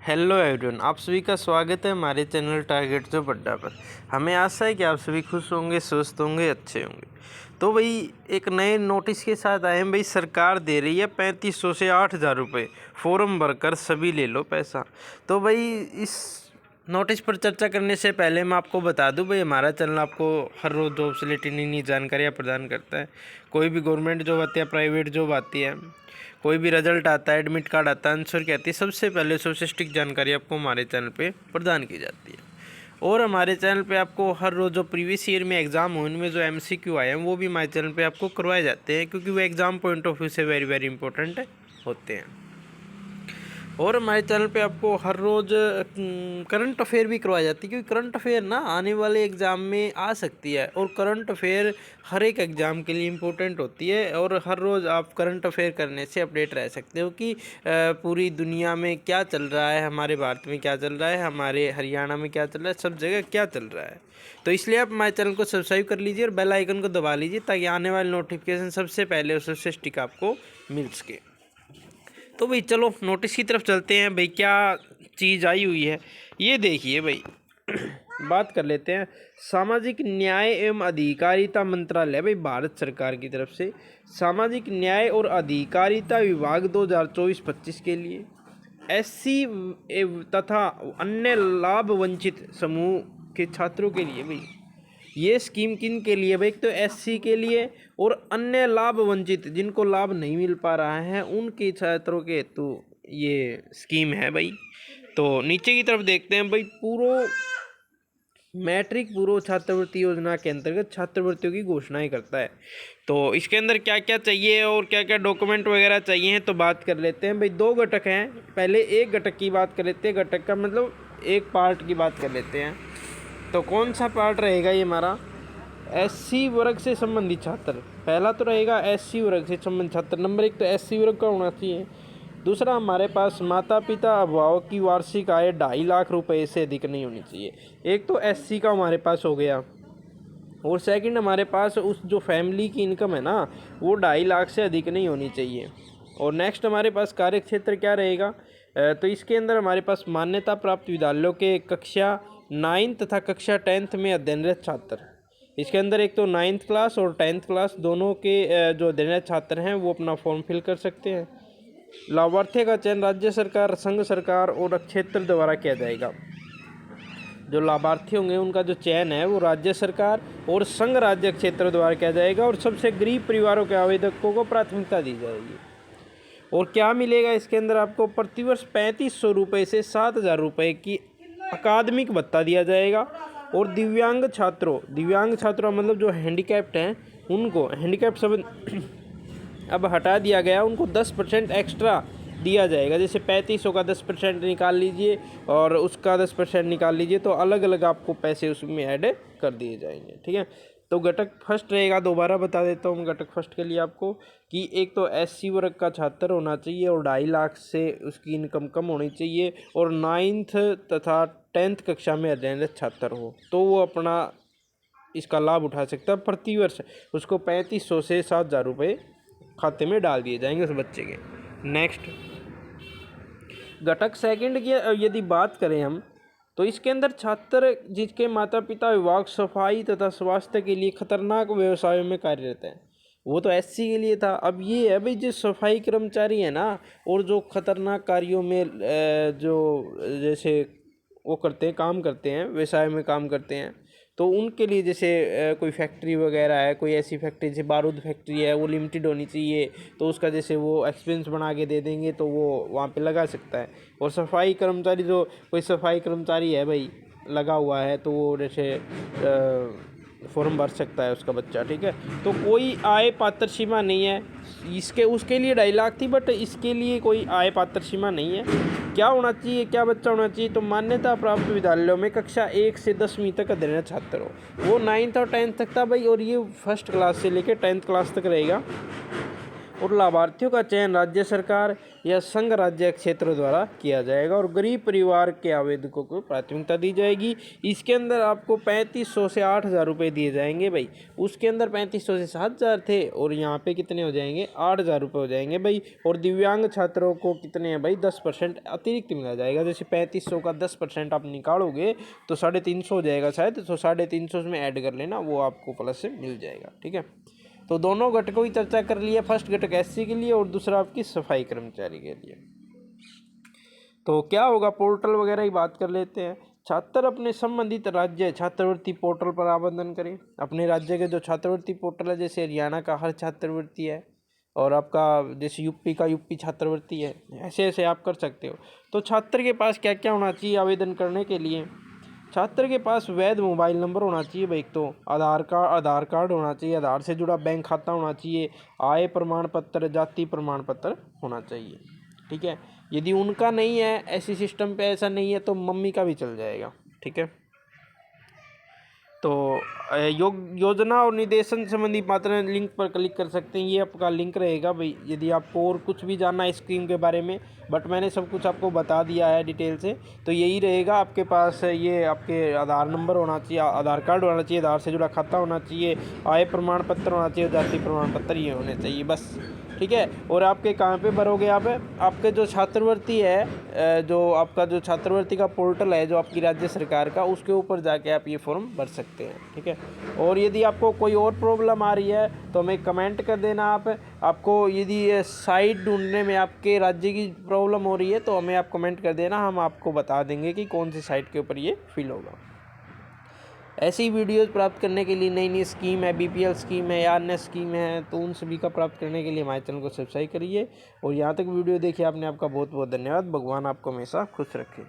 Hello everyone, आप सभी का स्वागत है हमारे चैनल टारगेट जो अड्डा पर। हमें आशा है कि आप सभी खुश होंगे, स्वस्थ होंगे, अच्छे होंगे। तो भाई एक नए नोटिस के साथ आए हैं। भाई सरकार दे रही है 3500 से 8000 रुपये, फॉर्म भरकर सभी ले लो पैसा। तो भाई इस नोटिस पर चर्चा करने से पहले मैं आपको बता दूं, भाई हमारा चैनल आपको हर रोज़ जॉब से रिलेटेड नई नई जानकारियाँ प्रदान करता है। कोई भी गवर्नमेंट जॉब आती है, प्राइवेट जॉब आती है, कोई भी रिजल्ट आता है, एडमिट कार्ड आता है, आंसर की आती है, सबसे पहले सबसे स्ट्रिक्ट जानकारी आपको हमारे चैनल पे प्रदान की जाती है। और हमारे चैनल पे आपको हर रोज़ जो प्रीवियस ईयर में एग्ज़ाम हो, उनमें जो MCQ आए हैं वो भी हमारे चैनल पे आपको करवाए जाते हैं, क्योंकि वो एग्ज़ाम पॉइंट ऑफ व्यू से वेरी वेरी इंपॉर्टेंट होते हैं। और हमारे चैनल पे आपको हर रोज़ करंट अफेयर भी करवाई जाती है, क्योंकि करंट अफेयर ना आने वाले एग्ज़ाम में आ सकती है, और करंट अफेयर हर एक एग्ज़ाम के लिए इम्पोर्टेंट होती है। और हर रोज़ आप करंट अफेयर करने से अपडेट रह सकते हो कि पूरी दुनिया में क्या चल रहा है, हमारे भारत में क्या चल रहा है, हमारे हरियाणा में क्या चल रहा है, सब जगह क्या चल रहा है। तो इसलिए आप हमारे चैनल को सब्सक्राइब कर लीजिए और बेल आइकन को दबा लीजिए, ताकि आने वाले नोटिफिकेशन सबसे पहले और सबसे स्टिक आपको मिल सके। तो भाई चलो नोटिस की तरफ चलते हैं। भाई क्या चीज़ आई हुई है ये देखिए भाई। बात कर लेते हैं। सामाजिक न्याय एवं अधिकारिता मंत्रालय, भाई भारत सरकार की तरफ से सामाजिक न्याय और अधिकारिता विभाग 2024-25 के लिए SC तथा अन्य लाभ वंचित समूह के छात्रों के लिए भाई ये स्कीम किन के लिए भाई? एक तो SC के लिए, और अन्य लाभ वंचित जिनको लाभ नहीं मिल पा रहा है उनके छात्रों के हेतु ये स्कीम है भाई। तो नीचे की तरफ देखते हैं भाई। मैट्रिक पूर्व छात्रवृत्ति योजना के अंतर्गत छात्रवृत्तियों की घोषणाएं करता है। तो इसके अंदर क्या क्या चाहिए और क्या क्या डॉक्यूमेंट वगैरह चाहिए हैं, तो बात कर लेते हैं भाई। 2 घटक हैं। पहले एक घटक की बात कर लेते हैं। घटक का मतलब एक पार्ट की बात कर लेते हैं। तो कौन सा पार्ट रहेगा ये हमारा? SC वर्ग से संबंधित छात्र। पहला तो रहेगा SC वर्ग से संबंधित छात्र। नंबर 1 तो SC वर्ग का होना चाहिए। दूसरा, हमारे पास माता पिता अभिभावक की वार्षिक आय 2.5 लाख रुपए से अधिक नहीं होनी चाहिए। एक तो SC का हमारे पास हो गया, और सेकंड हमारे पास उस जो फैमिली की इनकम है ना, वो 2.5 लाख से अधिक नहीं होनी चाहिए। और नेक्स्ट हमारे पास कार्य क्षेत्र क्या रहेगा? तो इसके अंदर हमारे पास मान्यता प्राप्त विद्यालयों के कक्षा 9 तथा कक्षा 10th में अध्ययनरत छात्र। इसके अंदर एक तो 9th क्लास और 10th क्लास दोनों के जो अध्ययनरत छात्र हैं वो अपना फॉर्म फिल कर सकते हैं। लाभार्थी का चयन राज्य सरकार, संघ सरकार और क्षेत्र द्वारा किया जाएगा। जो लाभार्थी होंगे उनका जो चयन है वो राज्य सरकार और संघ राज्य क्षेत्र द्वारा किया जाएगा, और सबसे गरीब परिवारों के आवेदकों को प्राथमिकता दी जाएगी। और क्या मिलेगा इसके अंदर आपको? प्रतिवर्ष 3500 रुपये से 7000 रुपये की अकादमिक भत्ता दिया जाएगा। और दिव्यांग छात्रों मतलब जो हैंडीकैप्ड हैं उनको, हैंडीकैप्ड शब्द अब हटा दिया गया, उनको 10% एक्स्ट्रा दिया जाएगा। जैसे 3500 का 10% निकाल लीजिए और उसका 10% निकाल लीजिए, तो अलग अलग आपको पैसे उसमें ऐड कर दिए जाएंगे। ठीक है। तो घटक फर्स्ट रहेगा, दोबारा बता देता हूँ घटक फर्स्ट के लिए आपको, कि एक तो SC वर्ग का छात्र होना चाहिए और 2.5 लाख से उसकी इनकम कम होनी चाहिए, और 9th तथा 10th कक्षा में अध्ययनरत छात्र हो, तो वो अपना इसका लाभ उठा सकता है। प्रतिवर्ष उसको 3500 से 7000 रुपये खाते में डाल दिए जाएंगे उस बच्चे के। नेक्स्ट घटक सेकंड की यदि बात करें हम, तो इसके अंदर छात्र जिसके माता पिता विभाग सफाई तथा स्वास्थ्य के लिए खतरनाक व्यवसायों में कार्यरत हैं, वो तो SC के लिए था। अब ये है भाई, जो सफाई कर्मचारी है ना, और जो खतरनाक कार्यों में जो जैसे वो करते हैं, काम करते हैं, व्यवसाय में काम करते हैं, तो उनके लिए जैसे कोई फैक्ट्री वगैरह है, कोई ऐसी फैक्ट्री जैसे बारूद फैक्ट्री है, वो लिमिटेड होनी चाहिए, तो उसका जैसे वो एक्सपेंस बना के दे देंगे तो वो वहाँ पे लगा सकता है। और सफाई कर्मचारी, जो कोई सफाई कर्मचारी है भाई लगा हुआ है, तो वो जैसे फॉर्म भर सकता है उसका बच्चा। ठीक है। तो कोई आय पात्र सीमा नहीं है इसके, उसके लिए 2.5 लाख थी, बट इसके लिए कोई आय पात्र सीमा नहीं है। क्या होना चाहिए, क्या बच्चा होना चाहिए? तो मान्यता प्राप्त विद्यालयों में कक्षा 1 से 10वीं तक अध्ययनरत छात्र हो। वो 9th और 10th तक था भाई, और ये फर्स्ट क्लास से लेकर 10th क्लास तक रहेगा। और लाभार्थियों का चयन राज्य सरकार या संघ राज्य क्षेत्र द्वारा किया जाएगा और गरीब परिवार के आवेदकों को प्राथमिकता दी जाएगी। इसके अंदर आपको 3500 से 8000 रुपये दिए जाएंगे भाई। उसके अंदर 3500 से 7000 थे और यहाँ पे कितने हो जाएंगे, 8000 रुपये हो जाएंगे भाई। और दिव्यांग छात्रों को कितने हैं भाई, 10% अतिरिक्त मिला जाएगा। जैसे 3500 का 10% आप निकालोगे तो 350 हो जाएगा शायद, तो 350 में ऐड कर लेना, वो आपको प्लस से मिल जाएगा। ठीक है, तो दोनों घटकों की चर्चा कर लिया। फर्स्ट घटक एससी के लिए और दूसरा आपकी सफाई कर्मचारी के लिए। तो क्या होगा, पोर्टल वगैरह की बात कर लेते हैं। छात्र अपने संबंधित राज्य छात्रवृत्ति पोर्टल पर आवेदन करें। अपने राज्य के जो छात्रवृत्ति पोर्टल है, जैसे हरियाणा का हर छात्रवृत्ति है और आपका जैसे यूपी का यूपी छात्रवृत्ति है, ऐसे ऐसे आप कर सकते हो। तो छात्र के पास क्या क्या होना चाहिए आवेदन करने के लिए? छात्र के पास वैध मोबाइल नंबर होना चाहिए भाई। तो आधार कार्ड होना चाहिए, आधार से जुड़ा बैंक खाता होना चाहिए, आय प्रमाण पत्र, जाति प्रमाण पत्र होना चाहिए। ठीक है, यदि उनका नहीं है, ऐसी सिस्टम पे ऐसा नहीं है, तो मम्मी का भी चल जाएगा। ठीक है, तो योजना और निर्देशन संबंधी मात्रा लिंक पर क्लिक कर सकते हैं, ये आपका लिंक रहेगा भाई। यदि आपको और कुछ भी जानना है स्कीम के बारे में, बट मैंने सब कुछ आपको बता दिया है डिटेल से, तो यही रहेगा। आपके पास ये आपके आधार नंबर होना चाहिए, आधार कार्ड होना चाहिए, आधार से जुड़ा खाता होना चाहिए, आय प्रमाण पत्र होना चाहिए, जाति प्रमाण पत्र ये होने चाहिए बस। ठीक है, और आपके कहाँ पे भरोगे आप? आपके जो छात्रवृत्ति है, जो आपका जो छात्रवृत्ति का पोर्टल है जो आपकी राज्य सरकार का, उसके ऊपर जाके आप ये फॉर्म भर सकते हैं। ठीक है, और यदि आपको कोई और प्रॉब्लम आ रही है तो हमें कमेंट कर देना। आपको यदि साइट ढूंढने में आपके राज्य की प्रॉब्लम हो रही है तो हमें आप कमेंट कर देना, हम आपको बता देंगे कि कौन सी साइट के ऊपर ये फिल होगा। ऐसी वीडियोज़ प्राप्त करने के लिए, नई नई स्कीम है, बीपीएल स्कीम है या अन्य स्कीम है, तो उन सभी का प्राप्त करने के लिए हमारे चैनल को सब्सक्राइब करिए। और यहाँ तक वीडियो देखिए आपने, आपका बहुत बहुत धन्यवाद। भगवान आपको हमेशा खुश रखे।